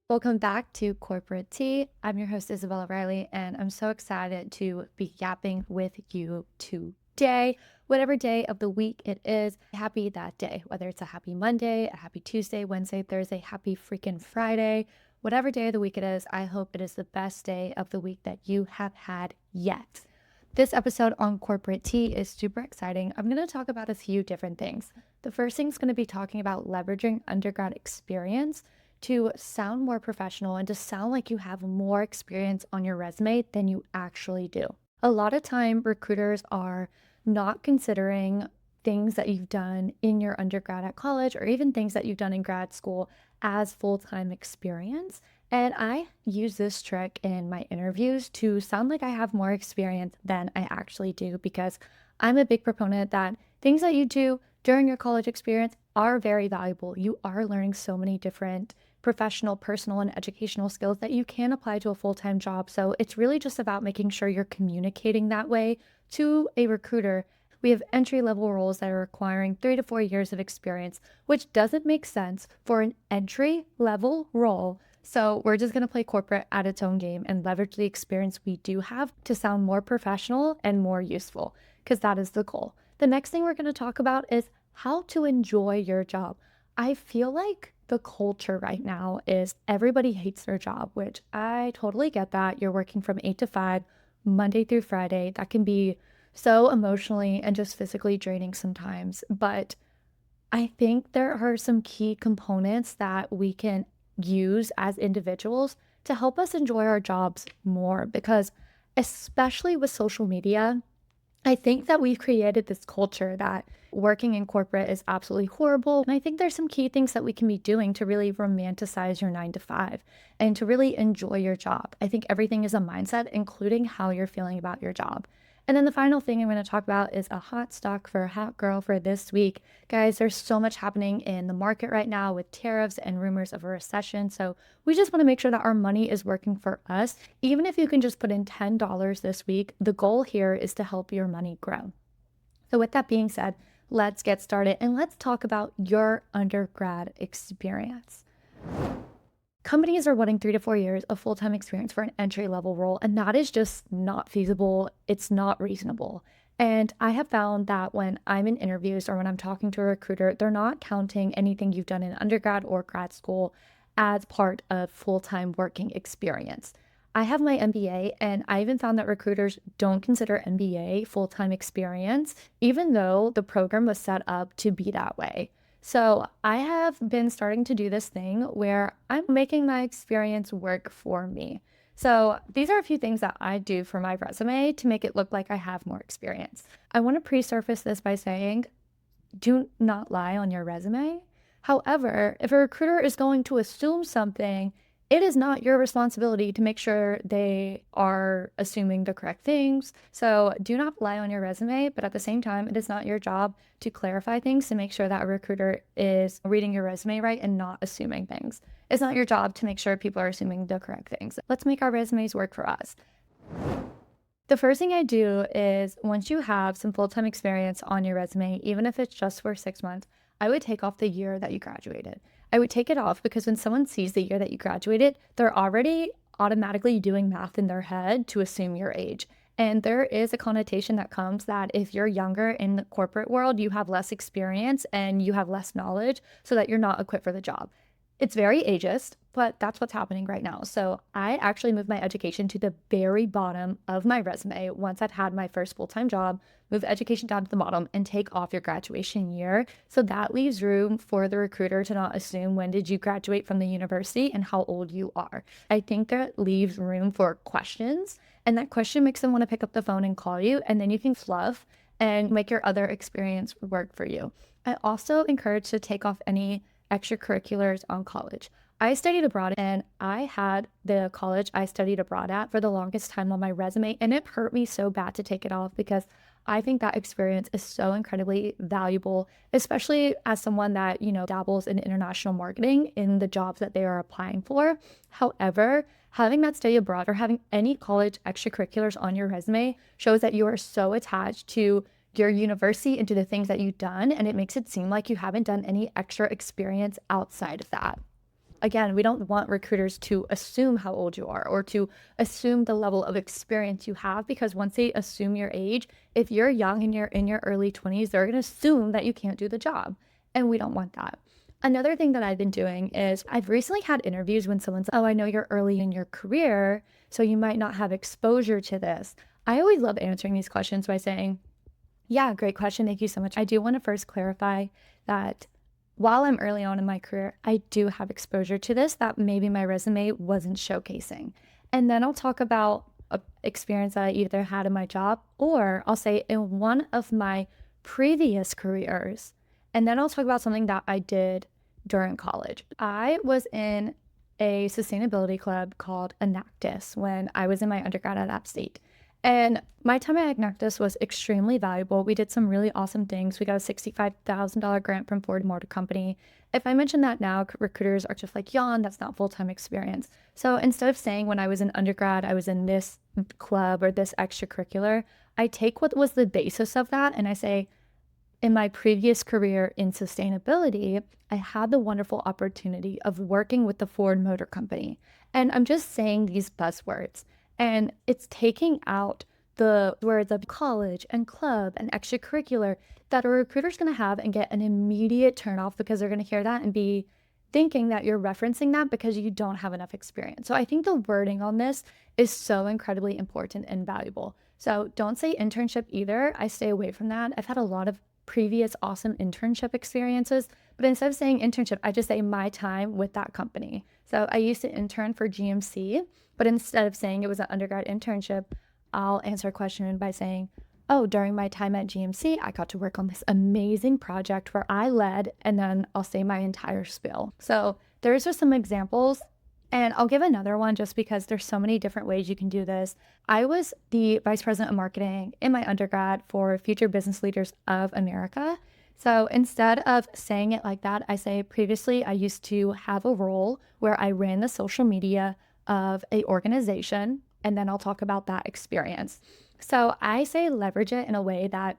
Welcome back to Corporate Tea. I'm your host, Isabella Riley, and I'm so excited to be yapping with you today. Whatever day of the week it is, happy that day. Whether it's a happy Monday, a happy Tuesday, Wednesday, Thursday, happy freaking Friday, whatever day of the week it is, I hope it is the best day of the week that you have had yet. This episode on Corporate Tea is super exciting. I'm going to talk about a few different things. The first thing is going to be talking about leveraging undergrad experience to sound more professional and to sound like you have more experience on your resume than you actually do. A lot of time, recruiters are not considering things that you've done in your undergrad at college or even things that you've done in grad school as full-time experience. And I use this trick in my interviews to sound like I have more experience than I actually do because I'm a big proponent that things that you do during your college experience are very valuable. You are learning so many different professional, personal, and educational skills that you can apply to a full-time job. So it's really just about making sure you're communicating that way to a recruiter. We have entry-level roles that are requiring 3 to 4 years of experience, which doesn't make sense for an entry-level role. So we're just going to play corporate at its own game and leverage the experience we do have to sound more professional and more useful, because that is the goal. The next thing we're going to talk about is how to enjoy your job. I feel like the culture right now is everybody hates their job, which I totally get that. You're working from 8 to 5, Monday through Friday. That can be so emotionally and just physically draining sometimes. But I think there are some key components that we can use as individuals to help us enjoy our jobs more because, especially with social media, I think that we've created this culture that working in corporate is absolutely horrible. And I think there's some key things that we can be doing to really romanticize your 9 to 5 and to really enjoy your job. I think everything is a mindset, including how you're feeling about your job. And then the final thing I'm going to talk about is a hot stock for a hot girl for this week. Guys, there's so much happening in the market right now with tariffs and rumors of a recession. So we just want to make sure that our money is working for us. Even if you can just put in $10 this week, the goal here is to help your money grow. So with that being said, let's get started and let's talk about your undergrad experience. Companies are wanting 3 to 4 years of full-time experience for an entry-level role, and that is just not feasible. It's not reasonable. And I have found that when I'm in interviews or when I'm talking to a recruiter, they're not counting anything you've done in undergrad or grad school as part of full-time working experience. I have my MBA, and I even found that recruiters don't consider MBA full-time experience, even though the program was set up to be that way. So I have been starting to do this thing where I'm making my experience work for me. So these are a few things that I do for my resume to make it look like I have more experience. I want to pre-surface this by saying, do not lie on your resume. However, if a recruiter is going to assume something, it is not your responsibility to make sure they are assuming the correct things. So do not lie on your resume, but at the same time, it is not your job to clarify things to make sure that a recruiter is reading your resume right and not assuming things. It's not your job to make sure people are assuming the correct things. Let's make our resumes work for us. The first thing I do is once you have some full-time experience on your resume, even if it's just for 6 months, I would take off the year that you graduated. I would take it off because when someone sees the year that you graduated, they're already automatically doing math in their head to assume your age. And there is a connotation that comes that if you're younger in the corporate world, you have less experience and you have less knowledge so that you're not equipped for the job. It's very ageist, but that's what's happening right now. So I actually moved my education to the very bottom of my resume once I'd had my first full-time job, move education down to the bottom and take off your graduation year. So that leaves room for the recruiter to not assume when did you graduate from the university and how old you are. I think that leaves room for questions, and that question makes them want to pick up the phone and call you, and then you can fluff and make your other experience work for you. I also encourage to take off any extracurriculars on college. I studied abroad and I had the college I studied abroad at for the longest time on my resume, and it hurt me so bad to take it off because I think that experience is so incredibly valuable, especially as someone that, dabbles in international marketing in the jobs that they are applying for. However, having that study abroad or having any college extracurriculars on your resume shows that you are so attached to your university and to the things that you've done, and it makes it seem like you haven't done any extra experience outside of that. again, we don't want recruiters to assume how old you are or to assume the level of experience you have, because once they assume your age, if you're young and you're in your early 20s, they're going to assume that you can't do the job. And we don't want that. Another thing that I've been doing is I've recently had interviews when someone's, oh, I know you're early in your career, so you might not have exposure to this. I always love answering these questions by saying, yeah, great question. Thank you so much. I do want to first clarify that while I'm early on in my career, I do have exposure to this that maybe my resume wasn't showcasing. And then I'll talk about a experience that I either had in my job, or I'll say in one of my previous careers. And then I'll talk about something that I did during college. I was in a sustainability club called Enactus when I was in my undergrad at App State. And my time at Enactus was extremely valuable. We did some really awesome things. We got a $65,000 grant from Ford Motor Company. If I mention that now, recruiters are just like, yawn, that's not full-time experience. So instead of saying when I was an undergrad, I was in this club or this extracurricular, I take what was the basis of that and I say, in my previous career in sustainability, I had the wonderful opportunity of working with the Ford Motor Company. And I'm just saying these buzzwords. And it's taking out the words of college and club and extracurricular that a recruiter's going to have and get an immediate turnoff, because they're going to hear that and be thinking that you're referencing that because you don't have enough experience. So I think the wording on this is so incredibly important and valuable. So don't say internship either. I stay away from that. I've had a lot of previous awesome internship experiences, but instead of saying internship, I just say my time with that company. So I used to intern for GMC, but instead of saying it was an undergrad internship, I'll answer a question by saying, oh, during my time at GMC, I got to work on this amazing project where I led, and then I'll say my entire spiel. So there's just some examples. And I'll give another one just because there's so many different ways you can do this. I was the vice president of marketing in my undergrad for Future Business Leaders of America. So instead of saying it like that, I say previously I used to have a role where I ran the social media of a organization, and then I'll talk about that experience. So I say leverage it in a way that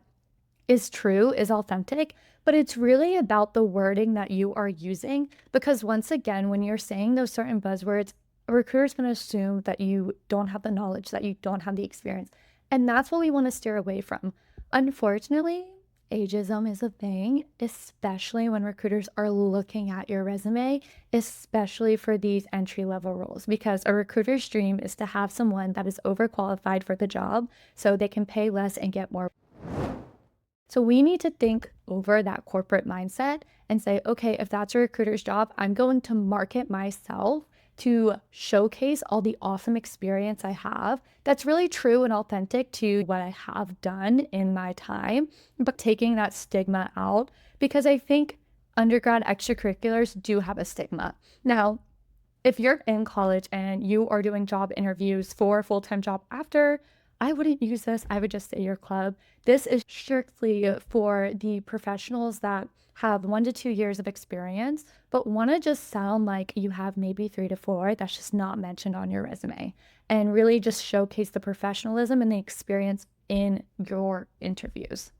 is true, is authentic, but it's really about the wording that you are using. Because once again, when you're saying those certain buzzwords, a recruiter's going to assume that you don't have the knowledge, that you don't have the experience. And that's what we want to steer away from. Unfortunately, ageism is a thing, especially when recruiters are looking at your resume, especially for these entry-level roles, because a recruiter's dream is to have someone that is overqualified for the job so they can pay less and get more. So we need to think over that corporate mindset and say, okay, if that's a recruiter's job, I'm going to market myself to showcase all the awesome experience I have that's really true and authentic to what I have done in my time, but taking that stigma out, because I think undergrad extracurriculars do have a stigma. Now, if you're in college and you are doing job interviews for a full-time job after, I wouldn't use this. I would just say your club. This is strictly for the professionals that have 1 to 2 years of experience, but want to just sound like you have maybe 3 to 4 that's just not mentioned on your resume, and really just showcase the professionalism and the experience in your interviews.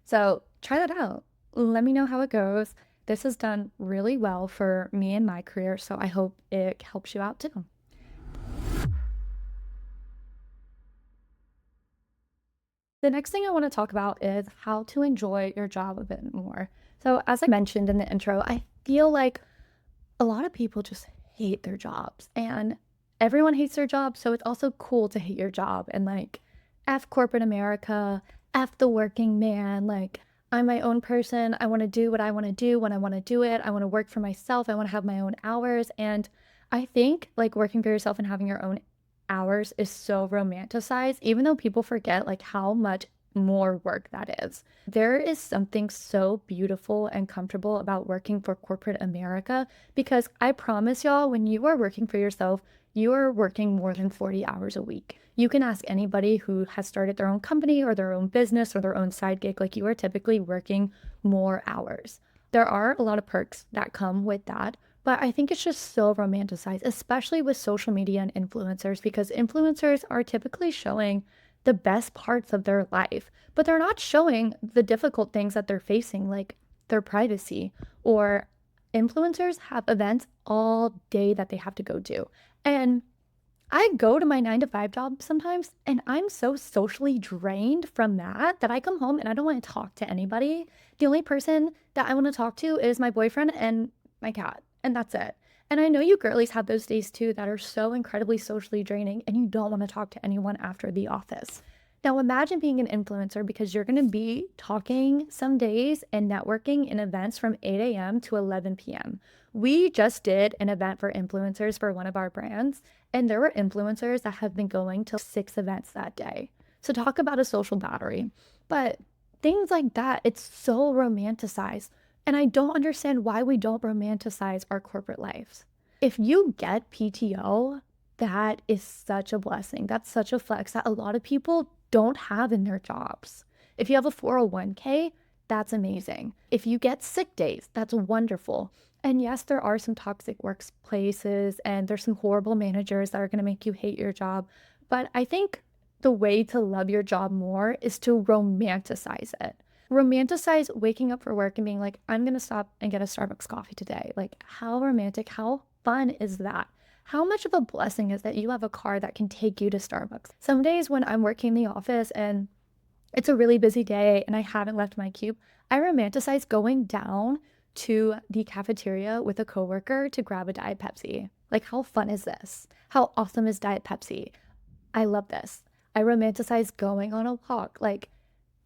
So try that out. Let me know how it goes. This has done really well for me in my career, so I hope it helps you out too. The next thing I want to talk about is how to enjoy your job a bit more. So, as I mentioned in the intro, I feel like a lot of people just hate their jobs, and everyone hates their job. So, it's also cool to hate your job and like F corporate America, F the working man. Like, I'm my own person. I want to do what I want to do when I want to do it. I want to work for myself. I want to have my own hours. And I think like working for yourself and having your own hours is so romanticized, even though people forget like how much more work that is. There is something so beautiful and comfortable about working for corporate America, because I promise y'all, when you are working for yourself, you are working more than 40 hours a week. You can ask anybody who has started their own company or their own business or their own side gig, like you are typically working more hours. There are a lot of perks that come with that, but I think it's just so romanticized, especially with social media and influencers, because influencers are typically showing the best parts of their life, but they're not showing the difficult things that they're facing, like their privacy or influencers have events all day that they have to go to. And I go to my 9 to 5 job sometimes, and I'm so socially drained from that that I come home and I don't want to talk to anybody. The only person that I want to talk to is my boyfriend and my cat, and that's it. And I know you girlies have those days too that are so incredibly socially draining, and you don't want to talk to anyone after the office. Now, imagine being an influencer because you're going to be talking some days and networking in events from 8 a.m. to 11 p.m. We just did an event for influencers for one of our brands, and there were influencers that have been going to 6 events that day. So, talk about a social battery. But things like that, it's so romanticized. And I don't understand why we don't romanticize our corporate lives. If you get PTO, that is such a blessing. That's such a flex that a lot of people don't have in their jobs. If you have a 401k, that's amazing. If you get sick days, that's wonderful. And yes, there are some toxic workplaces and there's some horrible managers that are going to make you hate your job. But I think the way to love your job more is to romanticize it. Romanticize waking up for work and being like, I'm going to stop and get a Starbucks coffee today. Like, how romantic, how fun is that? How much of a blessing is that you have a car that can take you to Starbucks? Some days when I'm working in the office and it's a really busy day and I haven't left my cube, I romanticize going down to the cafeteria with a coworker to grab a Diet Pepsi. Like, how fun is this? How awesome is Diet Pepsi? I love this. I romanticize going on a walk, like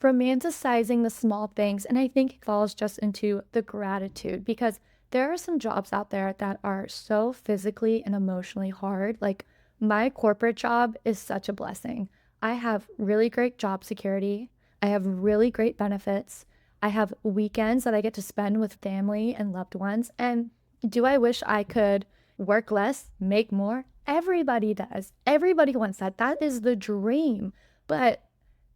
romanticizing the small things. And I think it falls just into the gratitude because there are some jobs out there that are so physically and emotionally hard. Like, my corporate job is such a blessing. I have really great job security. I have really great benefits. I have weekends that I get to spend with family and loved ones. And do I wish I could work less, make more? Everybody does. Everybody wants that. That is the dream. But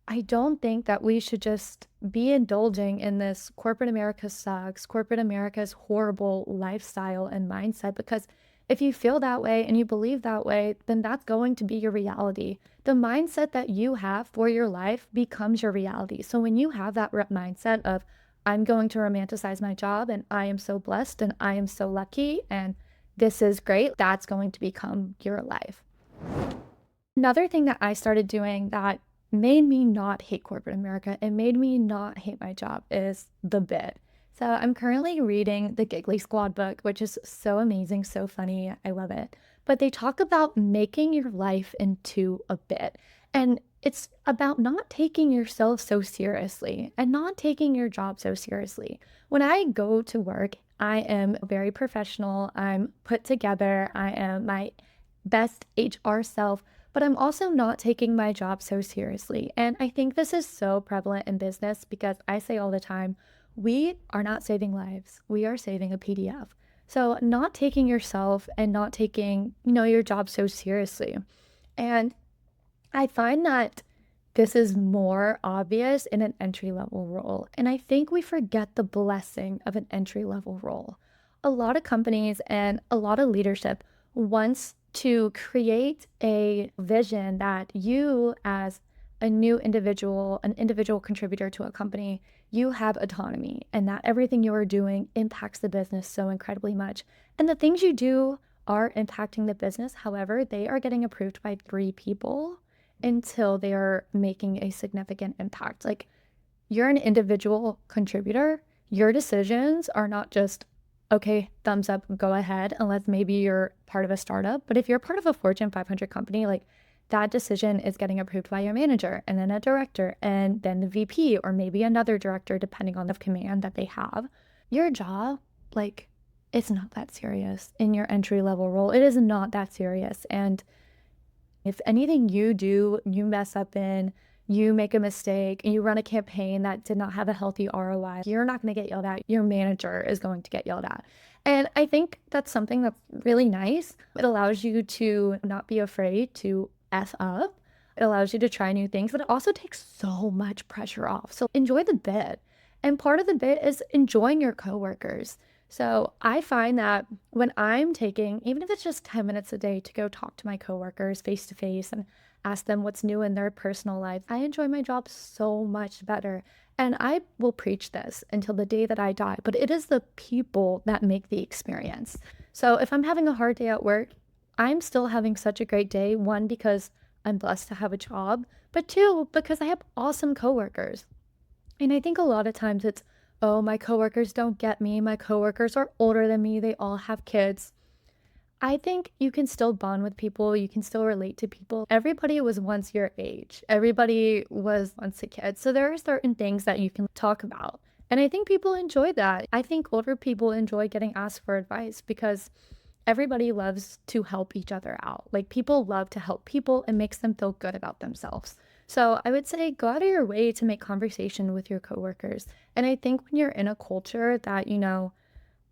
I don't think that we should just be indulging in this corporate America sucks, corporate America's horrible lifestyle and mindset, because if you feel that way and you believe that way, then that's going to be your reality. The mindset that you have for your life becomes your reality. So when you have that mindset of, I'm going to romanticize my job and I am so blessed and I am so lucky and this is great, that's going to become your life. Another thing that I started doing that made me not hate corporate America and made me not hate my job is the bit. So I'm currently reading the Giggly Squad book, which is so amazing, so funny. I love it. But they talk about making your life into a bit. And it's about not taking yourself so seriously and not taking your job so seriously. When I go to work, I am very professional. I'm put together. I am my best HR self, but I'm also not taking my job so seriously. And I think this is so prevalent in business because I say all the time, we are not saving lives. We are saving a PDF. So not taking yourself and not taking, your job so seriously. And I find that this is more obvious in an entry level role. And I think we forget the blessing of an entry level role. A lot of companies and a lot of leadership wants to create a vision that you, as a new individual, an individual contributor to a company, you have autonomy and that everything you are doing impacts the business so incredibly much. And the things you do are impacting the business. However, they are getting approved by 3 people until they are making a significant impact. Like, you're an individual contributor. Your decisions are not just, okay, thumbs up, go ahead, unless maybe you're part of a startup. But if you're part of a Fortune 500 company, like, that decision is getting approved by your manager and then a director and then the VP or maybe another director, depending on the command that they have. Your job, like, it's not that serious in your entry level role. It is not that serious. And if anything you do, you mess up in, you make a mistake, and you run a campaign that did not have a healthy ROI, you're not going to get yelled at. Your manager is going to get yelled at. And I think that's something that's really nice. It allows you to not be afraid to F up. It allows you to try new things, but it also takes so much pressure off. So enjoy the bit. And part of the bit is enjoying your coworkers. So I find that when I'm taking, even if it's just 10 minutes a day to go talk to my coworkers face to face and ask them what's new in their personal life. I enjoy my job so much better. And I will preach this until the day that I die, but it is the people that make the experience. So if I'm having a hard day at work, I'm still having such a great day. One, because I'm blessed to have a job, but two, because I have awesome coworkers. And I think a lot of times it's, oh, my coworkers don't get me. My coworkers are older than me. They all have kids. I think you can still bond with people. You can still relate to people. Everybody was once your age. Everybody was once a kid. So there are certain things that you can talk about. And I think people enjoy that. I think older people enjoy getting asked for advice because everybody loves to help each other out. Like people love to help people. It makes them feel good about themselves. So I would say go out of your way to make conversation with your coworkers. And I think when you're in a culture that,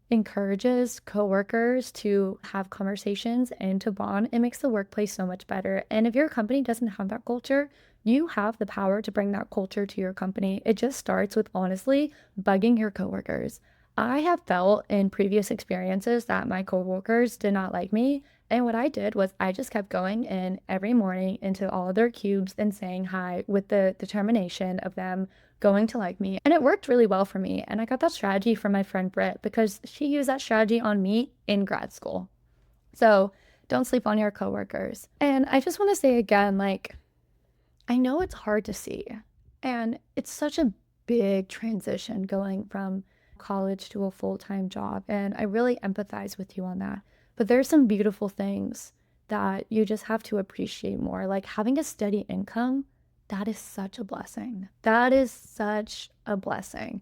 encourages coworkers to have conversations and to bond, it makes the workplace so much better. And if your company doesn't have that culture, you have the power to bring that culture to your company. It just starts with honestly bugging your coworkers. I have felt in previous experiences that my coworkers did not like me. And what I did was I just kept going in every morning into all of their cubes and saying hi with the determination of them going to like me. And it worked really well for me. And I got that strategy from my friend Britt because she used that strategy on me in grad school. So don't sleep on your coworkers. And I just want to say again, like, I know it's hard to see. And it's such a big transition going from college to a full-time job. And I really empathize with you on that. But there's some beautiful things that you just have to appreciate more. Like having a steady income, that is such a blessing. That is such a blessing.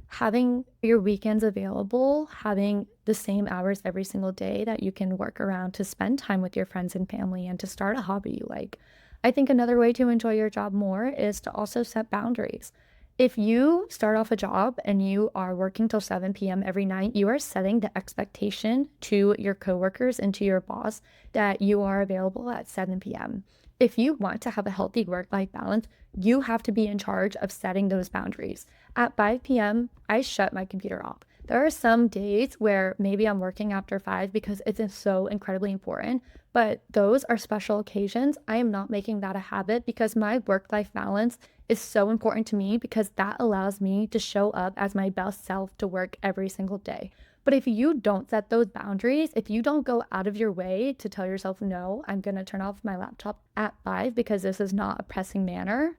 Having your weekends available, having the same hours every single day that you can work around to spend time with your friends and family and to start a hobby you like. I think another way to enjoy your job more is to also set boundaries. If you start off a job and you are working till 7 p.m. every night, you are setting the expectation to your coworkers and to your boss that you are available at 7 p.m. If you want to have a healthy work-life balance, you have to be in charge of setting those boundaries. At 5 p.m., I shut my computer off. There are some days where maybe I'm working after 5 because it is so incredibly important, but those are special occasions. I am not making that a habit because my work-life balance is so important to me because that allows me to show up as my best self to work every single day. But if you don't set those boundaries, if you don't go out of your way to tell yourself, no, I'm going to turn off my laptop at 5 because this is not a pressing manner,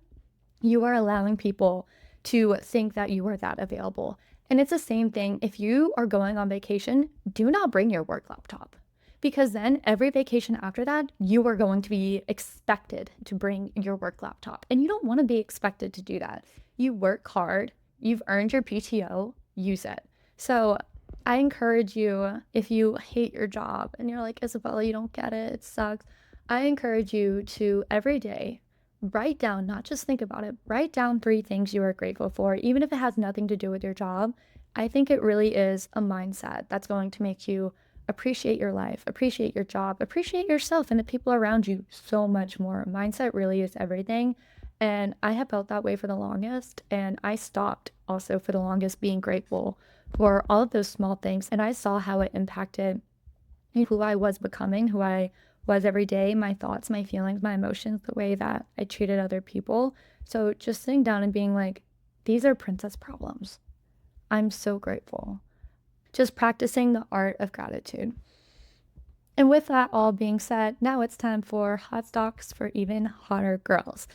you are allowing people to think that you are that available. And it's the same thing if you are going on vacation, do not bring your work laptop because then every vacation after that, you are going to be expected to bring your work laptop. And you don't want to be expected to do that. You work hard, you've earned your PTO, use it. So I encourage you, if you hate your job and you're like, Isabella, you don't get it, it sucks. I encourage you to every day write down, not just think about it, write down 3 things you are grateful for, even if it has nothing to do with your job. I think it really is a mindset that's going to make you appreciate your life, appreciate your job, appreciate yourself and the people around you so much more. Mindset really is everything. And I have felt that way for the longest. And I stopped also for the longest being grateful for all of those small things. And I saw how it impacted who I was becoming, who I was every day, my thoughts, my feelings, my emotions, the way that I treated other people. So just sitting down and being like, these are princess problems. I'm so grateful. Just practicing the art of gratitude. And with that all being said, now it's time for hot stocks for even hotter girls.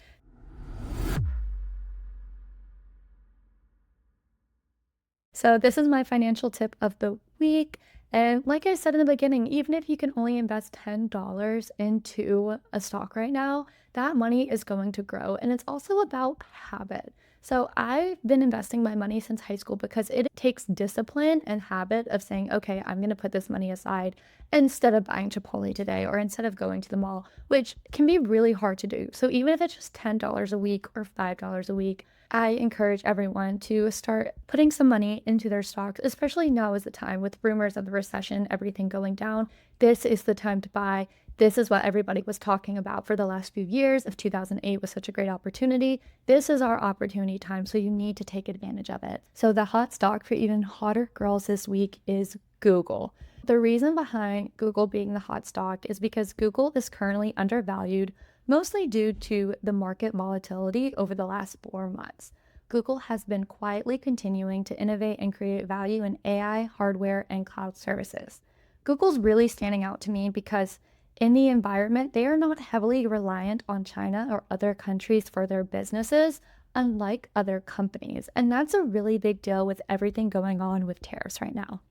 So this is my financial tip of the week. And like I said in the beginning, even if you can only invest $10 into a stock right now, that money is going to grow. And it's also about habit. So I've been investing my money since high school because it takes discipline and habit of saying, okay, I'm going to put this money aside instead of buying Chipotle today or instead of going to the mall, which can be really hard to do. So even if it's just $10 a week or $5 a week, I encourage everyone to start putting some money into their stocks, especially now is the time with rumors of the recession, everything going down. This is the time to buy. This is what everybody was talking about for the last few years. If 2008 was such a great opportunity, this is our opportunity time. So you need to take advantage of it. So the hot stock for even hotter girls this week is Google. The reason behind Google being the hot stock is because Google is currently undervalued mostly due to the market volatility over the last 4 months. Google has been quietly continuing to innovate and create value in AI, hardware, and cloud services. Google's really standing out to me because in the environment, they are not heavily reliant on China or other countries for their businesses, unlike other companies. And that's a really big deal with everything going on with tariffs right now.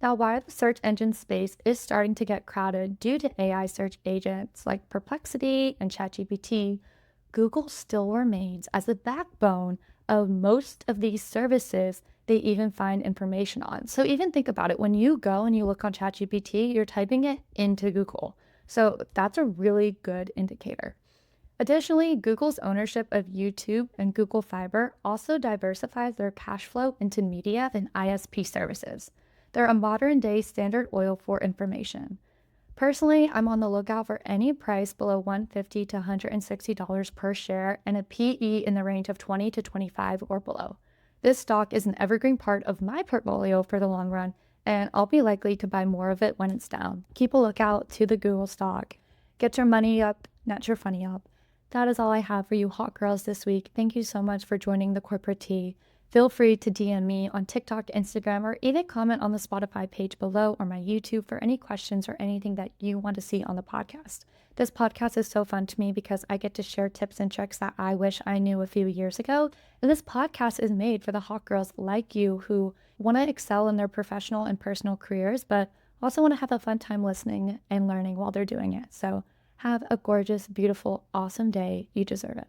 Now, while the search engine space is starting to get crowded due to AI search agents like Perplexity and ChatGPT, Google still remains as the backbone of most of these services they even find information on. So even think about it. When you go and you look on ChatGPT, you're typing it into Google. So that's a really good indicator. Additionally, Google's ownership of YouTube and Google Fiber also diversifies their cash flow into media and ISP services. They're a modern day Standard Oil for information. Personally, I'm on the lookout for any price below $150 to $160 per share and a PE in the range of 20 to 25 or below. This stock is an evergreen part of my portfolio for the long run, and I'll be likely to buy more of it when it's down. Keep a lookout to the Google stock. Get your money up, not your funny up. That is all I have for you hot girls this week. Thank you so much for joining the corporate tea. Feel free to DM me on TikTok, Instagram, or even comment on the Spotify page below or my YouTube for any questions or anything that you want to see on the podcast. This podcast is so fun to me because I get to share tips and tricks that I wish I knew a few years ago. And this podcast is made for the hot girls like you who want to excel in their professional and personal careers, but also want to have a fun time listening and learning while they're doing it. So have a gorgeous, beautiful, awesome day. You deserve it.